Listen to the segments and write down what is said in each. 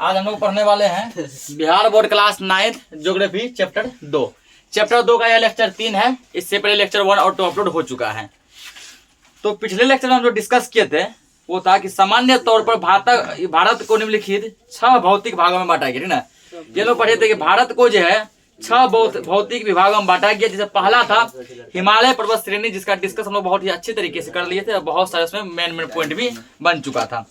आज हम लोग पढ़ने वाले हैं Bihar board class 9 geography chapter 2। Chapter 2 का यह लेक्चर 3 है। इससे पहले लेक्चर 1 और 2 अपलोड हो चुका है। तो पिछले लेक्चर में हम जो डिस्कस किए थे वो था कि सामान्य तौर पर भारत को निम्नलिखित 6 भौतिक भागों में बांटा गया, ठीक ना। ये लोग पढ़े थे कि भारत को जो है 6 भौतिक विभागों में बांटा गया। जैसे पहला था हिमालय पर्वत श्रेणी, जिसका डिस्कस हम लोग बहुत ही अच्छे तरीके से कर लिए थे। बहुत सारे उसमें मेन पॉइंट भी बन चुका था।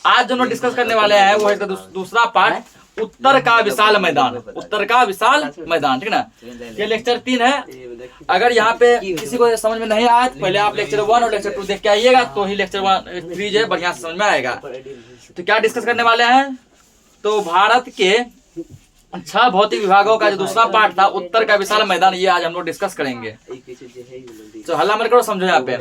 आज जो हम डिस्कस करने वाले हैं वो है दूसरा पार्ट, उत्तर का विशाल मैदान। उत्तर का विशाल मैदान, ठीक ना। ये लेक्चर 3 है। अगर यहाँ पे किसी को समझ में नहीं आया तो पहले आप लेक्चर 1 और लेक्चर 2 देख के आइएगा, तो ही लेक्चर 3 जो है बढ़िया से समझ में आएगा। तो क्या डिस्कस करने वाले हैं, तो भारत के 6 भौतिक विभागों का जो दूसरा पार्ट था उत्तर का विशाल मैदान, ये आज हम लोग डिस्कस करेंगे। तो हल्ला मत करो, समझो यहाँ पे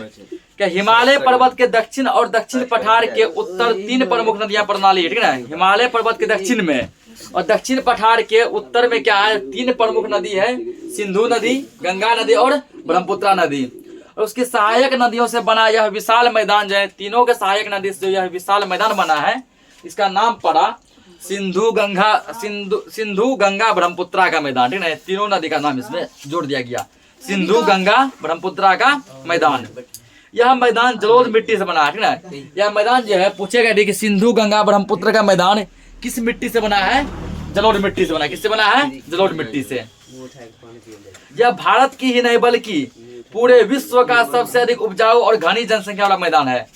कि हिमालय पर्वत के दक्षिण और दक्षिण पठार के उत्तर 3 प्रमुख नदियां प्रणाली है, ठीक है ना। हिमालय पर्वत के दक्षिण में और दक्षिण पठार के उत्तर में क्या है, 3 प्रमुख नदी है, सिंधु नदी, गंगा नदी और ब्रह्मपुत्र नदी। और उसकी सहायक नदियों से बना यह विशाल मैदान जो है, तीनों के सहायक नदी से जो यह विशाल मैदान बना है, इसका नाम पड़ा सिंधु गंगा ब्रह्मपुत्र का मैदान, ठीक है। तीनों नदी का नाम इसमें जोड़ दिया गया, सिंधु गंगा ब्रह्मपुत्र का मैदान। यह मैदान जलोढ़ मिट्टी से बना है, ठीक ना। यह मैदान जो है पूछेगा कि सिंधु गंगा ब्रह्मपुत्र का मैदान किस मिट्टी से बना है, जलोढ़ मिट्टी से बना है। किससे बना है, जलोढ़ मिट्टी से। यह भारत की ही नहीं बल्कि पूरे विश्व का सबसे अधिक उपजाऊ और घनी जनसंख्या वाला मैदान है।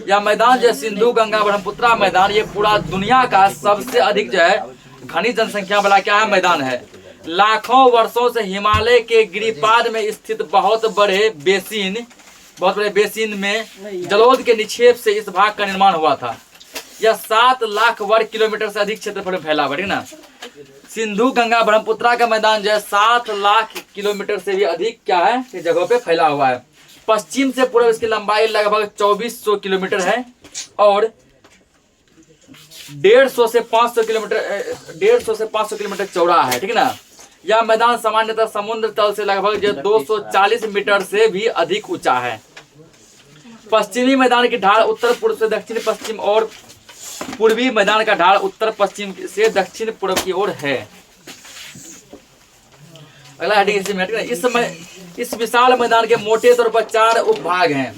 यह मैदान जो है सिंधु गंगा ब्रह्मपुत्र मैदान, ये पूरा दुनिया का सबसे अधिक जो है घनी जनसंख्या वाला क्या है, मैदान है। लाखों वर्षों से हिमालय के गिरिपाद में स्थित बहुत बड़े बेसिन में जलोढ़ के निक्षेप से इस भाग का निर्माण हुआ था। यह 7 लाख वर्ग किलोमीटर से अधिक क्षेत्रफल में फैला हुआ, ठीक ना। सिंधु गंगा ब्रह्मपुत्र का मैदान जो है 7 लाख किलोमीटर से भी अधिक क्या है जगहों पे फैला हुआ है। पश्चिम से पूर्व इसकी लंबाई लगभग 2400 किलोमीटर है और 150 से 500 किलोमीटर चौड़ा है, ठीक ना। यह मैदान सामान्यतः समुद्र तल से लगभग 240 मीटर से भी अधिक ऊंचा है। पश्चिमी मैदान की ढाल उत्तर पूर्व से दक्षिण पश्चिम और पूर्वी मैदान का ढाल उत्तर पश्चिम से दक्षिण पूर्व की ओर है। अगला इस विशाल मैदान के मोटे तौर पर 4 उपभाग हैं।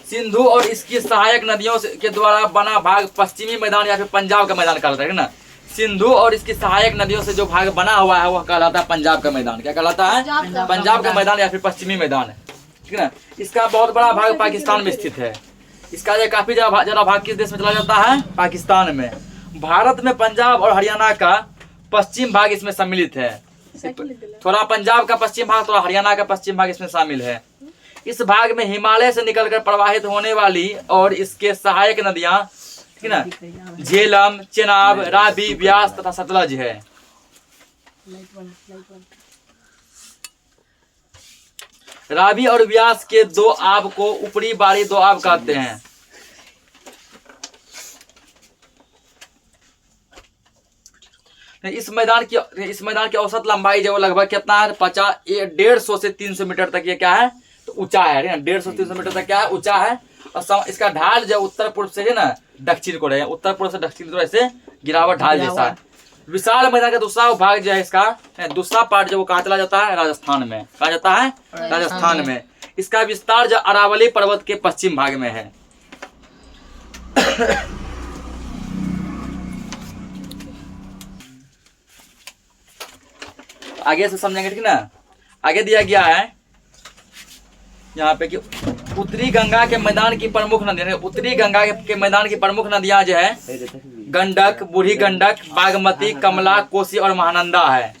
सिंधु और इसकी सहायक नदियों के द्वारा बना भाग पश्चिमी मैदान या फिर पंजाब का मैदान कहलाता है ना। सिंधु और इसकी सहायक नदियों से जो भाग बना हुआ है वह कहलाता है पंजाब का मैदान। क्या कहलाता है, पंजाब का मैदान या फिर पश्चिमी मैदान, ठीक है ना। इसका बहुत बड़ा भाग पाकिस्तान में स्थित है। इसका जो काफी ज्यादा भाग किस देश में चला जाता है, पाकिस्तान में। भारत में पंजाब और हरियाणा का पश्चिम भाग इसमें सम्मिलित है। थोड़ा पंजाब का पश्चिम भाग, थोड़ा हरियाणा का पश्चिम भाग इसमें शामिल है। इस भाग में हिमालय से निकलकर प्रवाहित होने वाली और इसके सहायक नदियां, ठीक ना, झेलम, चेनाब, रावी, व्यास तथा सतलज है। रावी और व्यास के 2 आब को ऊपरी बारी 2 आब कहते हैं। इस मैदान की औसत लंबाई जो लगभग कितना है, 150 से 300 मीटर तक ये क्या है, तो ऊंचा है। 150 से 300 मीटर तक क्या है, ऊंचा है। और इसका ढाल जो उत्तर पूर्व से है ना दक्षिण को रहे, उत्तर पूर्व से दक्षिण को ऐसे गिरावट ढाल जैसा है। विशाल मैदान का दूसरा भाग जो है, इसका दूसरा पार्ट जो वो कहाँ चला जाता है, राजस्थान में। कहा जाता है, राजस्थान में। इसका विस्तार जो अरावली पर्वत के पश्चिम भाग में है। आगे से समझेंगे, ठीक ना। आगे दिया गया है यहाँ पे कि उत्तरी गंगा के मैदान की प्रमुख नदियां, उत्तरी गंगा के मैदान की प्रमुख नदियां जो है गंडक, बूढ़ी गंडक, बागमती, कमला, कोसी और महानंदा है।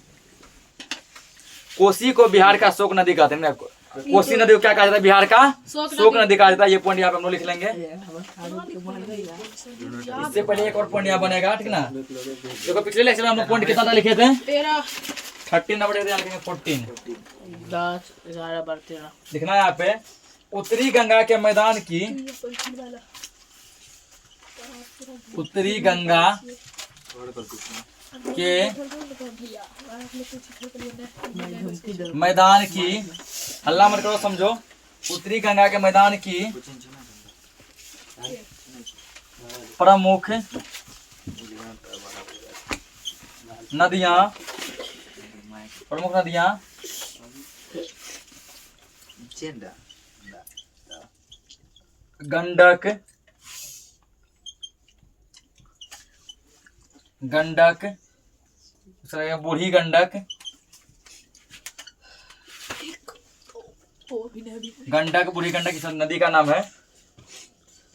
कोसी को बिहार का शोक नदी कहते हैं। कोसी नदी को क्या कहा जाता है, बिहार का शोक नदी कहा जाता है। ये पॉइंट यहाँ पे हम लोग लिख लेंगे। इससे पहले एक और पॉइंट यहाँ बनेगा, ठीक ना। देखो पिछले लेक्चर में हम लोग पॉइंट कितना लिखे थे, 13 नंबर 14 10 11 12 लिखना है यहाँ पे। उत्तरी गंगा के मैदान की, उत्तरी गंगा के मैदान की, हल्ला मत करो, समझो। उत्तरी गंगा के मैदान की प्रमुख नदियां, प्रमुख नदियां गंडक, गंडक, बूढ़ी गंडक, गंडक बूढ़ी गंडक इस नदी का नाम है।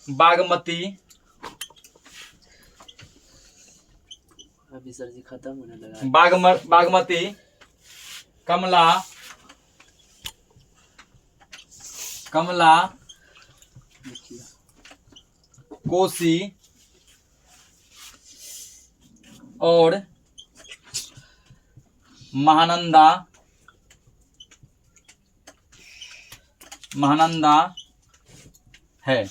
बागमती, अभी सर जी खत्म होने लगा। बागमती, कमला, कमला, कोसी और महानंदा, महानंदा है।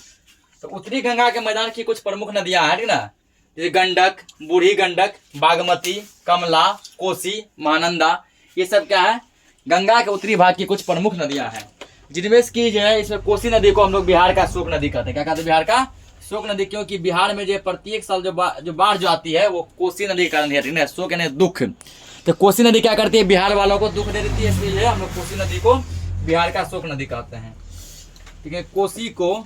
तो उत्तरी गंगा के मैदान की कुछ प्रमुख नदियां हैं, ठीक ना, जैसे गंडक, बूढ़ी गंडक, बागमती, कमला, कोसी, महानंदा, ये सब क्या है, गंगा के उत्तरी भाग की कुछ प्रमुख नदियां हैं। जिनमें की जो है इसमें कोसी नदी को हम लोग बिहार का शोक नदी कहते हैं। क्या कहते हैं? बिहार का शोक नदी, क्योंकि बिहार में जो प्रत्येक साल जो बाढ़ जो आती है वो कोसी नदी के कारण है। शोक यानी दुख, तो कोसी नदी क्या करती है, बिहार वालों को दुख दे देती है, इसलिए हम लोग कोसी नदी को बिहार का शोक नदी कहते हैं। ठीक है, कोसी को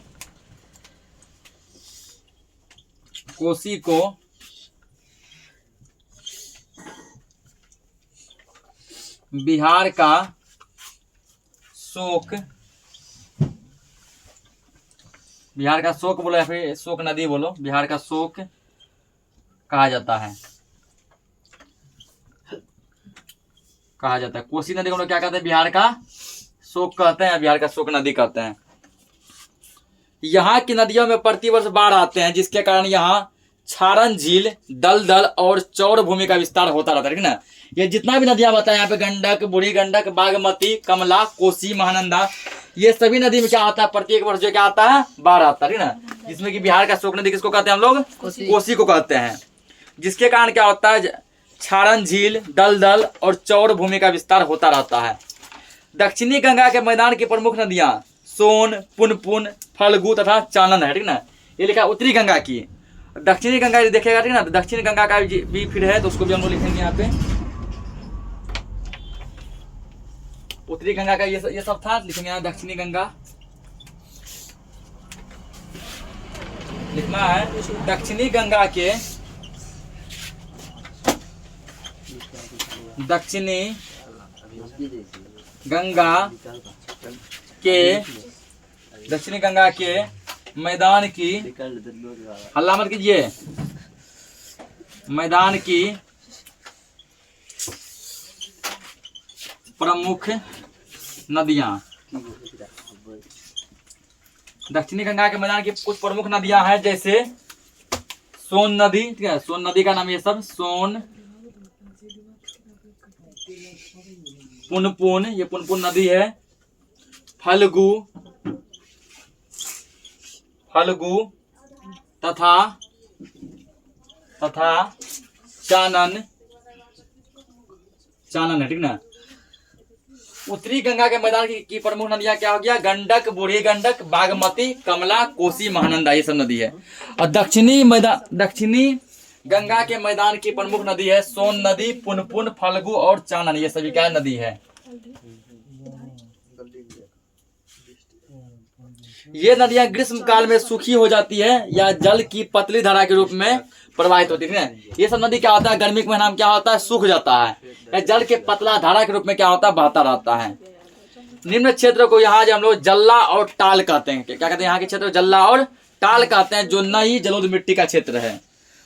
बिहार का शोक, बिहार का शोक बोलो या फिर शोक नदी बोलो, बिहार का शोक कहा जाता है, कहा जाता है। कोसी नदी को हम लोग क्या कहते हैं, बिहार का शोक कहते हैं, बिहार का शोक नदी कहते हैं। यहाँ की नदियों में प्रतिवर्ष बाढ़ आते हैं, जिसके कारण यहाँ क्षारण झील, दलदल और चौड़ भूमि का विस्तार होता रहता है, ठीक ना। ये जितना भी नदियां बताए यहाँ पे, गंडक, बूढ़ी गंडक, बागमती, कमला, कोसी, महानंदा, ये सभी नदी में क्या आता है, प्रत्येक वर्ष जो क्या आता है, बाढ़ आता है, ठीक ना। जिसमें कि बिहार का शोक नदी किसको कहते हैं हम लोग, कोसी को कहते हैं। जिसके कारण क्या होता है, क्षारण झील, दलदल और चौड़ भूमि का विस्तार होता रहता है। दक्षिणी गंगा के मैदान की प्रमुख नदियां सोन, पुनपुन, फल्गु तथा चानन है, ठीक ना। ये लिखा उत्तरी गंगा की। दक्षिणी गंगा देखेगा, ठीक ना, तो दक्षिण गंगा का भी फिर है, तो उसको भी हम लोग लिखेंगे यहाँ पे। उत्तरी गंगा का ये सब था, लिखेंगे यहाँ दक्षिणी गंगा लिखना है। दक्षिणी गंगा के, दक्षिणी गंगा के, दक्षिणी गंगा के मैदान की, हल्ला मत कीजिए, मैदान की प्रमुख नदियां, दक्षिणी गंगा के मैदान की कुछ प्रमुख नदियां हैं, जैसे सोन नदी, ठीक है, सोन नदी का नाम ये सब, सोन, पुनपुन, ये पुनपुन नदी है, फल्गु, फल्गु तथा चानन, चानन है, ठीक ना। उत्तरी गंगा के मैदान की प्रमुख नदियां क्या हो गया, गंडक, बूढ़ी गंडक, बागमती, कमला, कोसी, महानंदा, ये सब नदी है। और दक्षिणी गंगा के मैदान की प्रमुख नदी है सोन नदी, पुनपुन, फल्गु और चानन, ये सभी क्या नदी है। ये नदियां ग्रीष्म काल में सूखी हो जाती है या जल की पतली धारा के रूप में प्रवाहित होती है। ये सब नदी क्या होता है, गर्मी के महीना में क्या होता है, सूख जाता है, या जल के पतला धारा के रूप में क्या होता है, बहता रहता है। निम्न क्षेत्र को यहाँ जो हम लोग जल्ला और टाल कहते हैं। क्या कहते हैं, यहाँ के क्षेत्र को जल्ला और टाल कहते हैं, जो नई जलोढ़ मिट्टी का क्षेत्र है।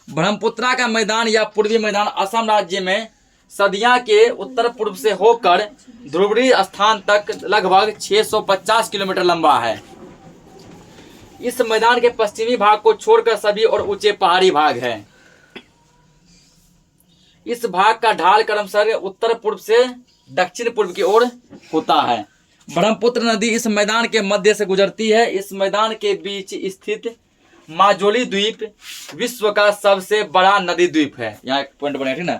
ब्रह्मपुत्रा का मैदान या पूर्वी मैदान असम राज्य में सदिया के उत्तर पूर्व से होकर ध्रुवीय स्थान तक लगभग 650 किलोमीटर लंबा है। इस मैदान के पश्चिमी भाग को छोड़कर सभी और ऊंचे पहाड़ी भाग है। इस भाग का ढाल क्रमशः उत्तर पूर्व से दक्षिण पूर्व की ओर होता है। ब्रह्मपुत्र नदी इस मैदान के मध्य से गुजरती है। इस मैदान के बीच स्थित माजुली द्वीप विश्व का सबसे बड़ा नदी द्वीप है। यहाँ एक पॉइंट बनेगा, ठीक ना,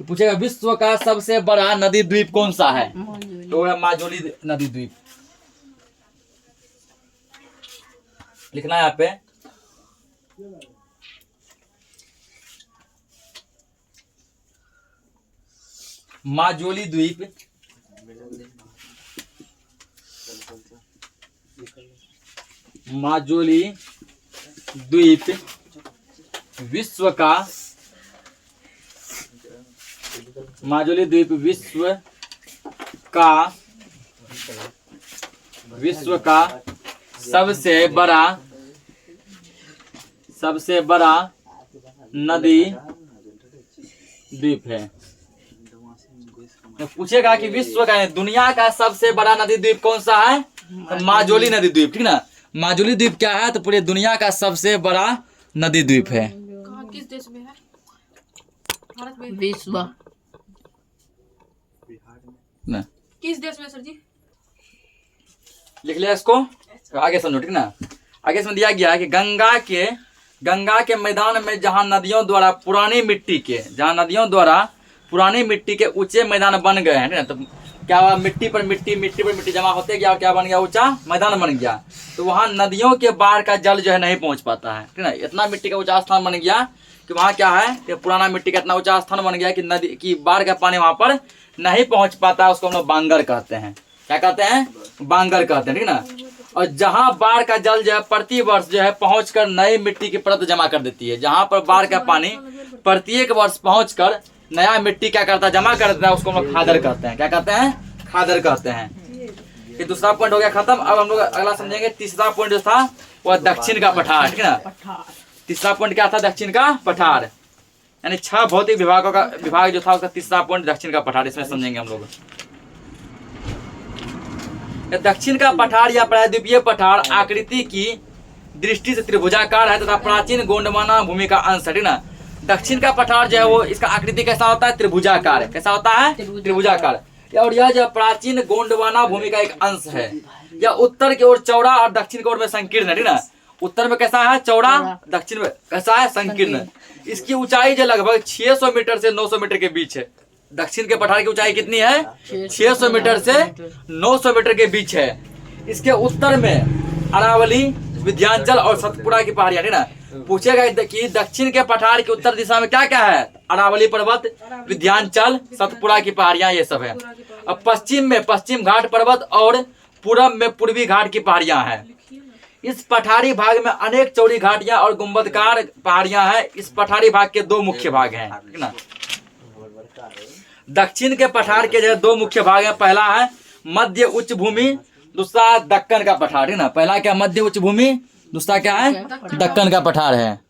कि पूछेगा विश्व का सबसे बड़ा नदी द्वीप कौन सा है, तो है माजुली नदी द्वीप। लिखना है यहाँ पे। माजुली द्वीप माजुली द्वीप विश्व का माजुली द्वीप विश्व का सबसे बड़ा नदी द्वीप है। तो पूछेगा कि विश्व का दुनिया का सबसे बड़ा नदी द्वीप कौन सा है? तो माजुली नदी द्वीप, ठीक ना। माजुली द्वीप क्या है? तो पूरे दुनिया का सबसे बड़ा नदी द्वीप है। किस देश में है? भारत में। विश्व ना किस देश में सर जी? लिख लिया इसको, आगे समझो, ठीक ना। आगे इसमें दिया गया है कि गंगा के मैदान में जहाँ नदियों द्वारा पुरानी मिट्टी के ऊंचे मैदान बन गए हैं, तो क्या हुआ? मिट्टी पर मिट्टी जमा होते गया और क्या बन गया? ऊंचा मैदान बन गया। तो वहाँ नदियों के बाढ़ का जल जो है नहीं पहुंच पाता है, ठीक ना। इतना मिट्टी का ऊंचा स्थान बन गया कि वहाँ क्या है कि पुराना मिट्टी का इतना ऊंचा स्थान बन गया कि नदी की बाढ़ का पानी वहाँ पर नहीं पहुंच पाता। उसको हम लोग बांगर कहते हैं। क्या कहते हैं? बांगर कहते हैं, ठीक ना। और जहाँ बाढ़ का जल जो है प्रति वर्ष जो है पहुंचकर नई मिट्टी की परत जमा कर देती है। जहाँ पर बाढ़ का पानी प्रत्येक वर्ष पहुंचकर नया मिट्टी क्या करता है? जमा कर देता है। उसको हम लोग खादर कहते हैं। क्या कहते हैं? खादर कहते हैं। ये दूसरा पॉइंट हो गया खत्म। अब हम लोग अगला समझेंगे। तीसरा पॉइंट जो था वह दक्षिण का पठार, ठीक ना। तीसरा पॉइंट क्या था? दक्षिण का पठार, यानी 6 भौतिक विभागों का विभाग जो था उसका तीसरा पॉइंट दक्षिण का पठार। इसमें समझेंगे हम लोग। दक्षिण का पठार या प्रायद्वीपीय पठार आकृति की दृष्टि से त्रिभुजाकार है तथा प्राचीन गोंडवाना भूमि का अंश है, ठीक ना। दक्षिण का पठार जो है वो इसका आकृति कैसा होता है? त्रिभुजाकार। कैसा होता है? त्रिभुजाकार। और यह जो प्राचीन गोंडवाना भूमि का एक अंश है। यह उत्तर की ओर चौड़ा और दक्षिण की ओर में संकीर्ण है, ठीक ना। उत्तर में कैसा है? चौड़ा, दक्षिण में कैसा है? संकीर्ण। इसकी ऊंचाई जो लगभग 600 मीटर से 900 मीटर के बीच है। दक्षिण के पठार की ऊंचाई कितनी है? 600 मीटर से 900 मीटर के बीच है। इसके उत्तर में अरावली, विंध्याचल और सतपुड़ा की पहाड़ियां, ठीक ना। पूछेगा कि दक्षिण के पठार की उत्तर दिशा में क्या क्या है? अरावली पर्वत, विंध्याचल, सतपुड़ा की पहाड़ियां, ये सब है। अब पश्चिम में पश्चिम घाट पर्वत और पूरब में पूर्वी घाट की पहाड़ियां हैं। इस पठारी भाग में अनेक चौड़ी घाटियां और गुंबदकार पहाड़ियां हैं। इस पठारी भाग के 2 मुख्य भाग हैं, ठीक ना। दक्षिण के पठार के जो 2 मुख्य भाग हैं। पहला है मध्य उच्च भूमि, दूसरा दक्कन का पठार, ठीक ना। पहला क्या? मध्य उच्च भूमि, दूसरा क्या है? दक्कन का पठार है।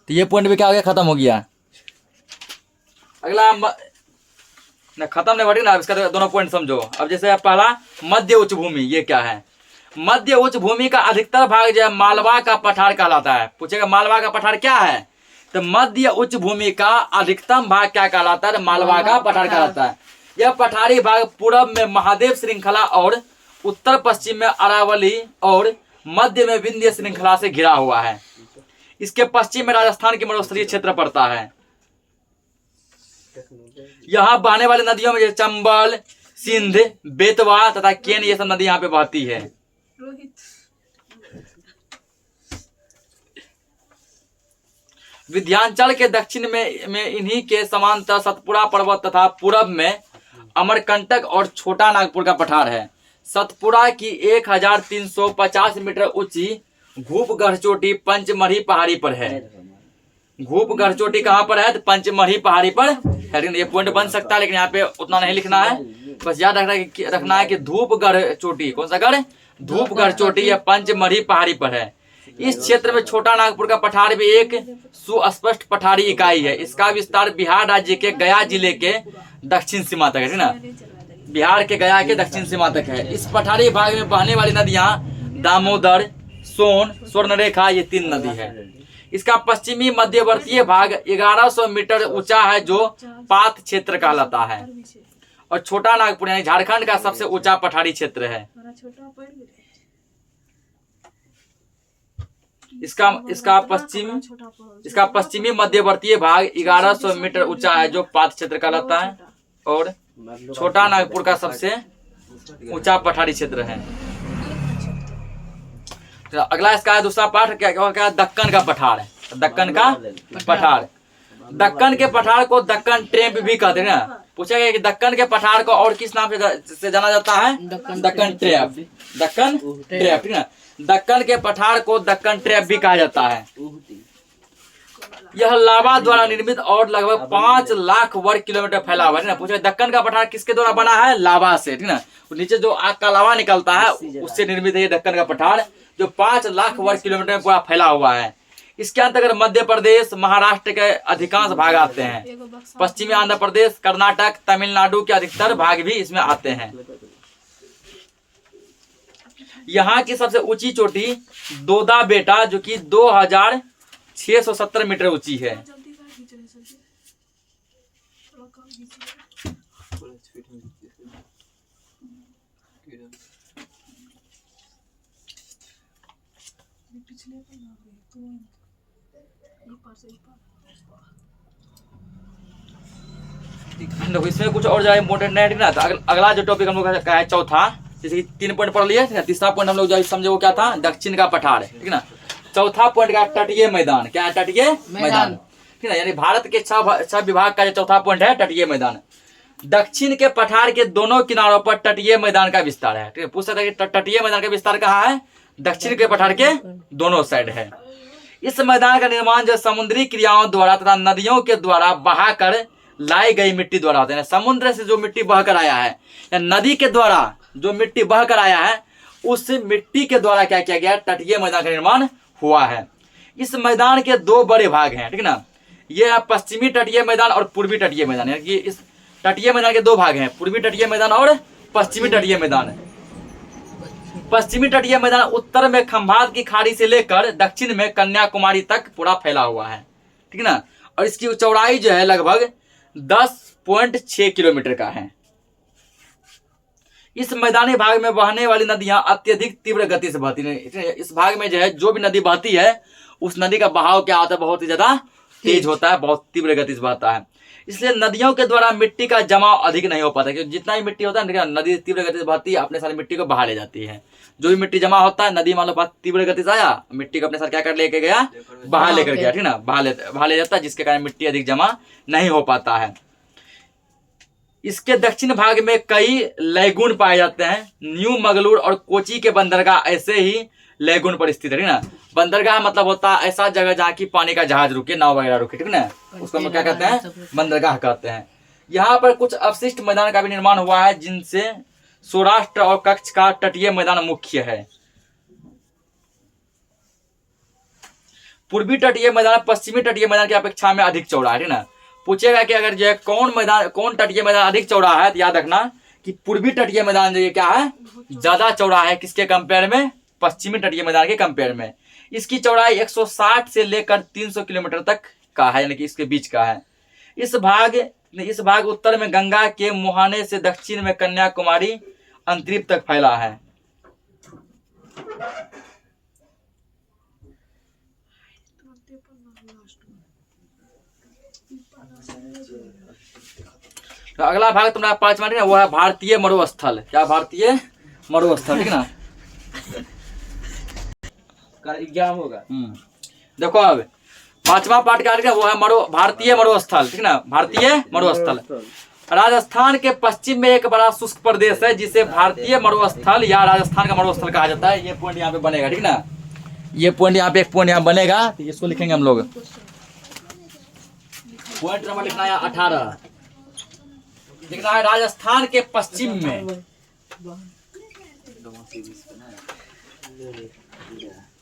तो ये पॉइंट भी क्या हो गया? खत्म हो गया। अगला खत्म नहीं बढ़ी ना, इसका दोनों पॉइंट समझो। अब जैसे पहला मध्य उच्च भूमि, ये क्या है? मध्य उच्च भूमि का अधिकतर भाग जो है मालवा का पठार कहलाता है। पूछेगा मालवा का पठार क्या है? तो मध्य उच्च भूमि का अधिकतम भाग क्या कहलाता है? मालवा का पठार कहलाता है। यह पठारी भाग पूरब में महादेव श्रृंखला और उत्तर पश्चिम में अरावली और मध्य में विंध्य श्रृंखला से घिरा हुआ है। इसके पश्चिम में राजस्थान की मरुस्थलीय क्षेत्र पड़ता है। यहाँ बहने वाली नदियों में जैसे चंबल, सिंध, बेतवा तथा केन, ये सब नदी यहाँ पे बहती है। विंध्याचल के दक्षिण में इन्हीं के समांतर सतपुड़ा पर्वत तथा पूरब में अमरकंटक और छोटा नागपुर का पठार है। सतपुड़ा की 1350 मीटर ऊंची घूपगढ़ चोटी पंचमढ़ी पहाड़ी पर है। घूपगढ़ चोटी कहाँ पर है? तो पंचमढ़ी पहाड़ी पर है। ये पॉइंट बन सकता है लेकिन यहाँ पे उतना नहीं लिखना है। बस याद रखना है कि धूपगढ़ चोटी, कौन सा गढ़? धूपगढ़ चोटी, यह पंचमढ़ी पहाड़ी पर है। इस क्षेत्र में छोटा नागपुर का पठार भी एक सुस्पष्ट पठारी इकाई है। इसका विस्तार बिहार राज्य के गया जिले के दक्षिण सीमा तक है ना। बिहार के गया के दक्षिण सीमा तक है। इस पठारी भाग में बहने वाली नदियां दामोदर, सोन, स्वर्णरेखा, ये 3 नदी है। इसका पश्चिमी मध्यवर्तीय भाग 1100 मीटर ऊंचा है जो पात क्षेत्र कहलाता है। और छोटा नागपुर यानी झारखंड का सबसे ऊंचा पठारी क्षेत्र है। इसका पश्चिमी मध्यवर्तीय भाग 1100 मीटर ऊंचा है जो पात क्षेत्र कहलाता है। और छोटा नागपुर का सबसे ऊंचा पठारी क्षेत्र है। तो अगला इसका दूसरा पाठ क्या? दक्कन का पठार है। दक्कन का पठार, दक्कन के पठार को दक्कन ट्रेप भी कहते हैं ना। पूछा गया कि दक्कन के पठार को और किस नाम से जाना जाता है? दक्कन ट्रैप। दक्कन ट्रैप, ठीक ना। दक्कन के पठार को दक्कन ट्रैप भी कहा जाता है। यह लावा द्वारा निर्मित और लगभग 5 लाख वर्ग किलोमीटर फैला हुआ है ना। पूछा दक्कन का पठार किसके द्वारा बना है? लावा से, ठीक ना। नीचे जो आग का लावा निकलता है उससे निर्मित है ये दक्कन का पठार, जो 5 लाख वर्ग किलोमीटर में पूरा फैला हुआ है। इसके अंतर्गत मध्य प्रदेश, महाराष्ट्र के अधिकांश भाग आते हैं। पश्चिमी आंध्र प्रदेश, कर्नाटक, तमिलनाडु के अधिकतर भाग भी इसमें आते हैं। यहाँ की सबसे ऊंची चोटी दोदा बेटा, जो कि 2670 मीटर ऊंची है। जल्दी कर, खींच रहे जल्दी। थोड़ा कम खींच रहे। पिछले पे ना गए तो ये पार से पार। देखो इसमें कुछ और जो इम्पोर्टेंट नहीं है ना। तो अगला जो टॉपिक हम लोग का है चौथा, जैसे कि 3 पॉइंट पढ़ लिए। तीसरा पॉइंट हम लोग जो समझे वो क्या था? दक्षिण का पठार, ठीक ना। चौथा पॉइंट का तटीय मैदान। क्या है? तटीय मैदान, ठीक है। यानी भारत के 6 विभाग का जो चौथा पॉइंट है तटीय मैदान। दक्षिण के पठार के दोनों किनारों पर तटीय मैदान का विस्तार है, ठीक है। पूछ सकता है कि तटीय मैदान का विस्तार कहाँ है? दक्षिण के पठार के दोनों साइड है। इस मैदान का निर्माण जो समुद्री क्रियाओं द्वारा तथा नदियों के द्वारा बहाकर लाई गई मिट्टी द्वारा होते हैं। समुद्र से जो मिट्टी बहकर आया है या नदी के द्वारा जो मिट्टी बहकर आया है, उस मिट्टी के द्वारा क्या किया गया? तटीय मैदान का निर्माण हुआ है। इस मैदान के 2 बड़े भाग हैं, ठीक ना। ये है पश्चिमी तटीय मैदान और पूर्वी तटीय मैदान। यानी कि इस तटीय मैदान के 2 भाग हैं, पूर्वी तटीय मैदान और पश्चिमी तटीय मैदान। पश्चिमी तटीय मैदान उत्तर में खंभात की खाड़ी से लेकर दक्षिण में कन्याकुमारी तक पूरा फैला हुआ है, ठीक ना। और इसकी चौड़ाई जो है लगभग 10.6 किलोमीटर का है। इस मैदानी भाग में बहने वाली नदियां अत्यधिक तीव्र गति से बहती हैं। इस भाग में जो है जो भी नदी बहती है उस नदी का बहाव क्या होता है? बहुत ही ज्यादा तेज होता है, बहुत तीव्र गति से बहता है। इसलिए नदियों के द्वारा मिट्टी का जमाव अधिक नहीं हो पाता, क्योंकि जितना ही मिट्टी होता है नदी तीव्र गति से बहती है, अपने सारी मिट्टी को बहा ले जाती है। जो भी मिट्टी जमा होता है नदी मान लो बहुत तीव्र गति से आया, मिट्टी को अपने साथ क्या कर लेके गया? बहा लेकर गया, ठीक ना। बहा ले जाता है, जिसके कारण मिट्टी अधिक जमा नहीं हो पाता है। इसके दक्षिण भाग में कई लैगून पाए जाते हैं। न्यू मंगलूर और कोची के बंदरगाह ऐसे ही लैगून पर स्थित है, ठीक ना। बंदरगाह मतलब होता है ऐसा जगह जहाँ की पानी का जहाज रुके, नाव वगैरह रुके, ठीक ना। उसको हम क्या कहते हैं? बंदरगाह कहते हैं। यहाँ पर कुछ अवशिष्ट मैदान का भी निर्माण हुआ है, जिनसे सौराष्ट्र और कच्छ का तटीय मैदान मुख्य है। पूर्वी तटीय मैदान पश्चिमी तटीय मैदान की अपेक्षा में अधिक चौड़ा है, ठीक ना। पूछेगा कि अगर जो है कौन तटीय मैदान अधिक चौड़ा है, तो याद रखना कि पूर्वी तटीय मैदान जो ये क्या है? ज्यादा चौड़ा है। किसके कंपेयर में? पश्चिमी तटीय मैदान के कंपेयर में। इसकी चौड़ाई 160 से लेकर 300 किलोमीटर तक का है, यानी कि इसके बीच का है। इस भाग उत्तर में गंगा के मुहाने से दक्षिण में कन्याकुमारी अंतरिप तक फैला है। तो अगला भाग तुम्हारा 5वां, ठीक है, वो है भारतीय मरुस्थल। क्या? भारतीय मरुस्थल, ठीक ना। एग्जाम होगा। देखो अब 5वां पार्ट क्या है? वो है भारतीय मरुस्थल, ठीक ना। भारतीय मरुस्थल राजस्थान के पश्चिम में एक बड़ा शुष्क प्रदेश है, जिसे भारतीय मरुस्थल या राजस्थान का मरुस्थल कहा जाता है। ये पॉइंट यहाँ पे बनेगा, ठीक ना। ये पॉइंट यहाँ पे एक पॉइंट यहाँ बनेगा, तो इसको लिखेंगे हम लोग। पॉइंट नंबर लिखना है 18। लिखना है राजस्थान के पश्चिम में,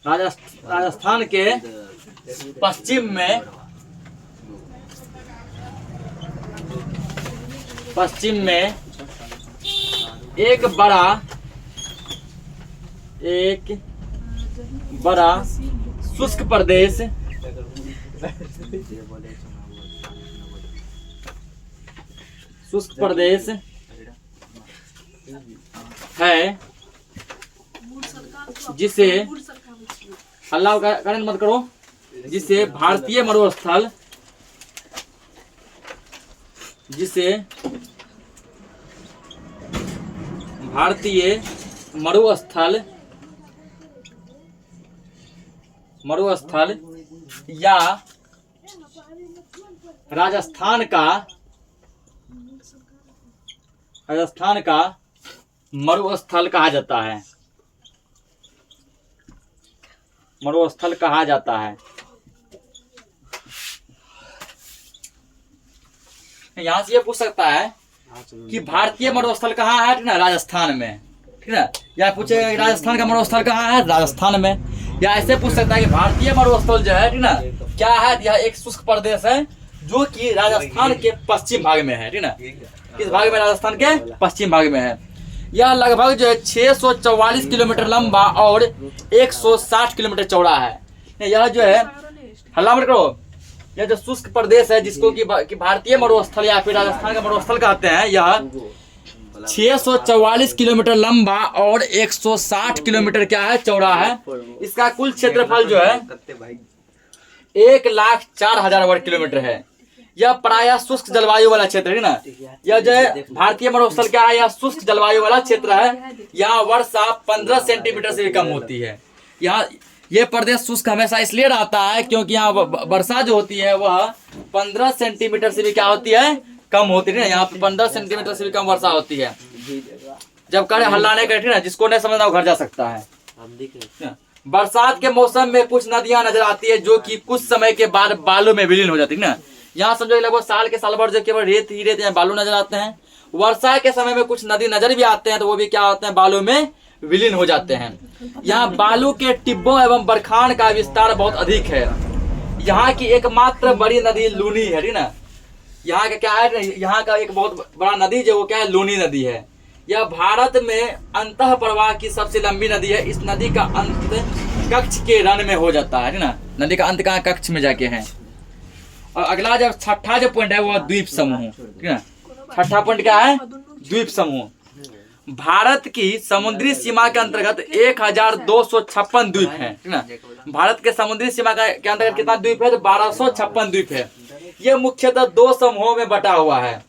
राजस्थान के पश्चिम में एक बड़ा शुष्क प्रदेश है, जिसे अल्लाह का कारण मत करो, जिसे भारतीय मरुस्थल या राजस्थान का राजस्थान का मरुस्थल कहा जाता है? मरुस्थल कहा जाता है। यहाँ से ये पूछ सकता है कि भारतीय मरुस्थल कहाँ है, ठीक ना, राजस्थान में, ठीक है। या पूछेगा कि राजस्थान का मरुस्थल कहाँ है, राजस्थान में। या ऐसे पूछ सकता है कि भारतीय मरुस्थल जो है, ठीक ना, क्या है, यह एक शुष्क प्रदेश है जो कि राजस्थान के पश्चिम भाग में है, ठीक ना। किस भाग में? राजस्थान के पश्चिम भाग में है। यह लगभग जो है 644 किलोमीटर लंबा और 160 किलोमीटर चौड़ा है। यह जो है, हल्ला मत करो, यह जो शुष्क प्रदेश है जिसको कि भारतीय मरुस्थल या फिर राजस्थान का मरुस्थल कहते हैं, यह 644 किलोमीटर लंबा और 160 किलोमीटर क्या है, चौड़ा है। इसका कुल क्षेत्रफल जो है 1,04,000 वर्ग किलोमीटर है। यह प्रायः शुष्क जलवायु वाला क्षेत्र है ना। यह जो है भारतीय मरुस्थल क्या है, यह शुष्क जलवायु वाला क्षेत्र है। यहाँ वर्षा 15 सेंटीमीटर से भी कम होती है। यहाँ ये प्रदेश शुष्क हमेशा इसलिए रहता है क्योंकि यहाँ वर्षा जो होती है वह 15 सेंटीमीटर से भी क्या होती है, कम होती है। यहाँ 15 सेंटीमीटर से भी कम वर्षा होती है। जब करे हल्ला नहीं करे, ना, जिसको नहीं समझना वो घर जा सकता है। बरसात के मौसम में कुछ नदियां नजर आती है जो कि कुछ समय के बाद बालू में विलीन हो जाती है ना। यहाँ समझो लगभग साल के साल भर जो केवल रेत ही रेत या बालू नजर आते हैं। वर्षा के समय में कुछ नदी नजर भी आते हैं तो वो भी क्या होते हैं, बालू में विलीन हो जाते हैं। यहाँ बालू के टिब्बों एवं बरखान का विस्तार बहुत अधिक है। यहाँ की एकमात्र बड़ी नदी लूनी है, ठीक ना। यहाँ का क्या है, यहाँ का एक बहुत बड़ा नदी जो वो क्या है, लूनी नदी है। यह भारत में अंतः प्रवाह की सबसे लंबी नदी है। इस नदी का अंत कच्छ के रण में हो जाता है ना। नदी का अंत कहाँ, कच्छ में जाके है। और अगला जब छठा जो पॉइंट है वो द्वीप समूह, ठीक है। छठा पॉइंट क्या है, द्वीप समूह। भारत की समुद्री सीमा के अंतर्गत 1256 द्वीप है, ठीक ना। भारत के समुद्री सीमा के अंतर्गत कितना द्वीप है, तो 1256 द्वीप है। ये मुख्यतः 2 समूहों में बटा हुआ है।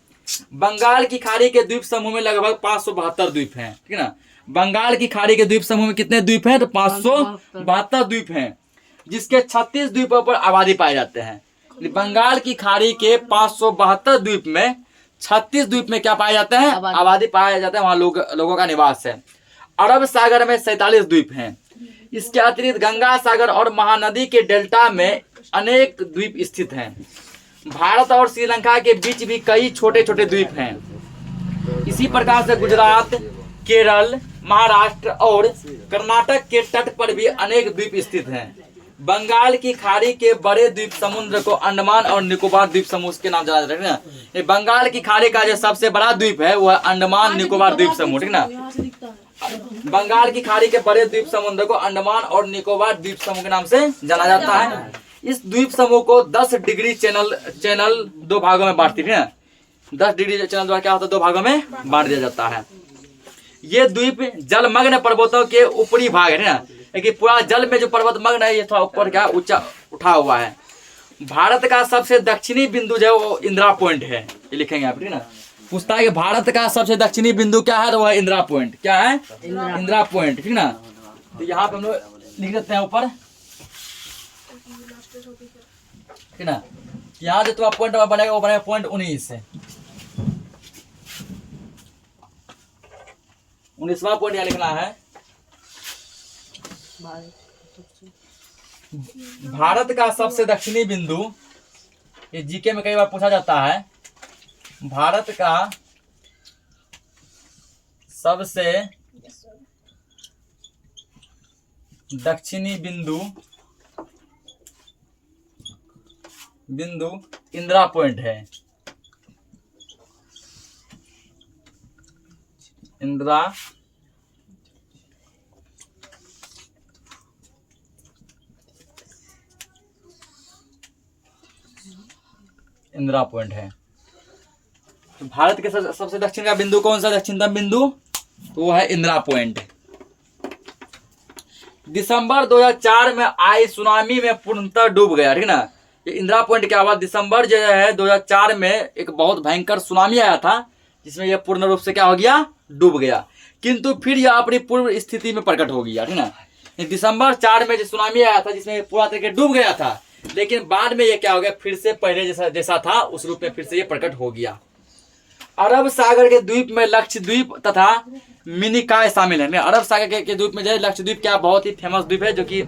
बंगाल की खाड़ी के द्वीप समूह में लगभग 572 द्वीप हैं, ठीक है ना। बंगाल की खाड़ी के द्वीप समूह में कितने द्वीप हैं, तो 572 द्वीप हैं, जिसके 36 द्वीपों पर आबादी पाए जाते हैं। बंगाल की खाड़ी के 572 द्वीप में 36 द्वीप में क्या पाए जाते हैं, आबादी पाया जाता है। वहां लोगों का निवास है। अरब सागर में 47 द्वीप हैं। इसके अतिरिक्त गंगा सागर और महानदी के डेल्टा में अनेक द्वीप स्थित हैं। भारत और श्रीलंका के बीच भी कई छोटे छोटे द्वीप हैं। इसी प्रकार से गुजरात, केरल, महाराष्ट्र और कर्नाटक के तट पर भी अनेक द्वीप स्थित हैं। बंगाल की खाड़ी के बड़े द्वीप समुद्र को अंडमान और निकोबार द्वीप समूह के नाम जाना जाता है ना। बंगाल की खाड़ी का जो सबसे बड़ा द्वीप है वह अंडमान निकोबार द्वीप समूह, ठीक ना। बंगाल की खाड़ी के बड़े द्वीप समुद्र को अंडमान और निकोबार द्वीप समूह के नाम से जाना जाता है। इस द्वीप समूह को 10 डिग्री चैनल 2 भागों में बांटती है। 10 डिग्री चैनल द्वारा क्या होता है, 2 भागों में बांट दिया जाता है। ये द्वीप जलमग्न पर्वतों के ऊपरी भाग है ना, लेकिन पूरा जल में जो पर्वत मग्न है ये थोड़ा ऊपर क्या ऊंचा उठा हुआ है। भारत का सबसे दक्षिणी बिंदु जो है वो इंदिरा पॉइंट है, ये लिखेंगे आप, ठीक ना। पूछता है कि भारत का सबसे दक्षिणी बिंदु क्या है, तो वह इंदिरा पॉइंट। क्या है, इंदिरा पॉइंट, ठीक ना। तो यहाँ पे हम लोग लिख देते हैं ऊपर, ठीक ना। यहाँ जो तुम्हारा पॉइंट बनेगा वो बनेगा पॉइंट 19 से 19वां पॉइंट यहाँ लिखना है। भारत का सबसे दक्षिणी बिंदु, ये जीके में कई बार पूछा जाता है। भारत का सबसे दक्षिणी बिंदु इंदिरा पॉइंट है। इंदिरा पॉइंट है। तो भारत के सबसे दक्षिण का बिंदु कौन सा, दक्षिणतम बिंदु, तो वो है इंदिरा पॉइंट। दिसंबर 2004 में आई सुनामी में पूर्णतः डूब गया, ठीक ना। ये इंदिरा पॉइंट क्या हुआ, दिसंबर जो है 2004 में एक बहुत भयंकर सुनामी आया था जिसमें यह पूर्ण रूप से क्या हो गया, डूब गया। किंतु फिर यह अपनी पूर्व स्थिति में प्रकट हो गया, ठीक ना। दिसंबर 4 में जो सुनामी आया था जिसमें पूरा तरीके डूब गया था, लेकिन बाद में ये क्या हो गया, फिर से पहले जैसा था उस रूप में फिर से ये प्रकट हो गया। अरब सागर के द्वीप में लक्षद्वीप तथा मिनिकॉय शामिल है। अरब सागर के द्वीप में जो है लक्षद्वीप क्या बहुत ही फेमस द्वीप है, जो कि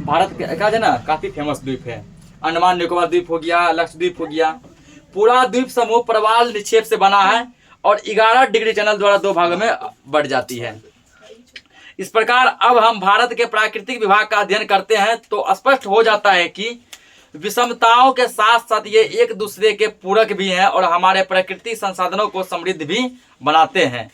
भारत का है ना काफी फेमस द्वीप है। अंडमान निकोबार द्वीप हो गया, लक्षद्वीप हो गया। पूरा द्वीप समूह प्रवाल निक्षेप से बना है और 11 डिग्री चैनल द्वारा 2 भागों में बढ़ जाती है। इस प्रकार अब हम भारत के प्राकृतिक विभाग का अध्ययन करते हैं तो स्पष्ट हो जाता है कि विषमताओं के साथ साथ ये एक दूसरे के पूरक भी हैं और हमारे प्राकृतिक संसाधनों को समृद्ध भी बनाते हैं।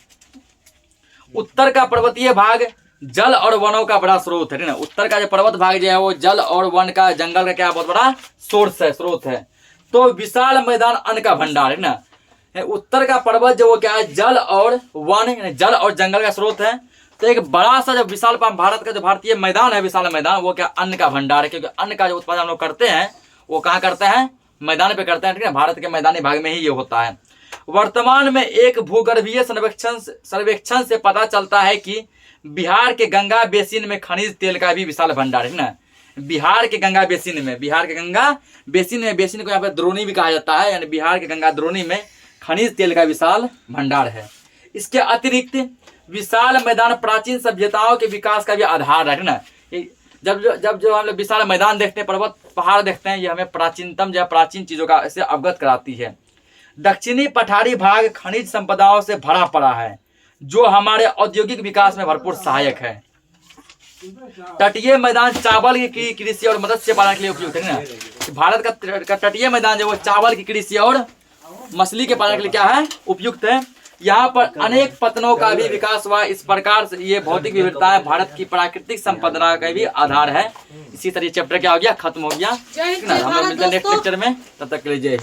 उत्तर का पर्वतीय भाग जल और वनों का बड़ा स्रोत है ना। उत्तर का जो पर्वत भाग जो है वो जल और वन का, जंगल का क्या बहुत बड़ा स्रोत है। तो विशाल मैदान अन्न का भंडार है ना। उत्तर का पर्वत जो वो क्या है जल और वन, जल और जंगल का स्रोत है। तो एक बड़ा सा जो विशाल भारत का जो भारतीय मैदान है, विशाल मैदान, वो क्या अन्न का भंडार है, क्योंकि अन्न का जो उत्पादन हम लोग करते हैं वो कहाँ करते हैं, मैदान पे करते हैं, ठीक है। भारत के मैदानी भाग में ही ये होता है। वर्तमान में एक भूगर्भीय सर्वेक्षण से पता चलता है कि बिहार के गंगा बेसिन में खनिज तेल का भी विशाल भंडार है ना। बिहार के गंगा बेसिन में, बेसिन को यहाँ पे द्रोणी भी कहा जाता है, यानी बिहार के गंगा द्रोणी में खनिज तेल का विशाल भंडार है। इसके अतिरिक्त विशाल मैदान प्राचीन सभ्यताओं के विकास का भी आधार है ना। जब जो हम लोग विशाल मैदान देखते हैं, पर्वत पहाड़ देखते हैं, ये हमें प्राचीन चीजों का इससे अवगत कराती है। दक्षिणी पठारी भाग खनिज संपदाओं से भरा पड़ा है जो हमारे औद्योगिक विकास में भरपूर सहायक है। तटीय मैदान चावल की कृषि और मत्स्य पालन के लिए उपयुक्त है ना। भारत का तटीय मैदान जो वो चावल की कृषि और मछली के पालन के लिए क्या है, उपयुक्त है। यहाँ पर अनेक पत्तनों का भी विकास हुआ। इस प्रकार से ये भौतिक विविधता है भारत की प्राकृतिक संपदा का भी आधार है। इसी तरह चैप्टर क्या हो गया, खत्म हो गया। हम लोग मिलते हैं नेक्स्ट लेक्चर में, तब तक के लिए जय हिंद।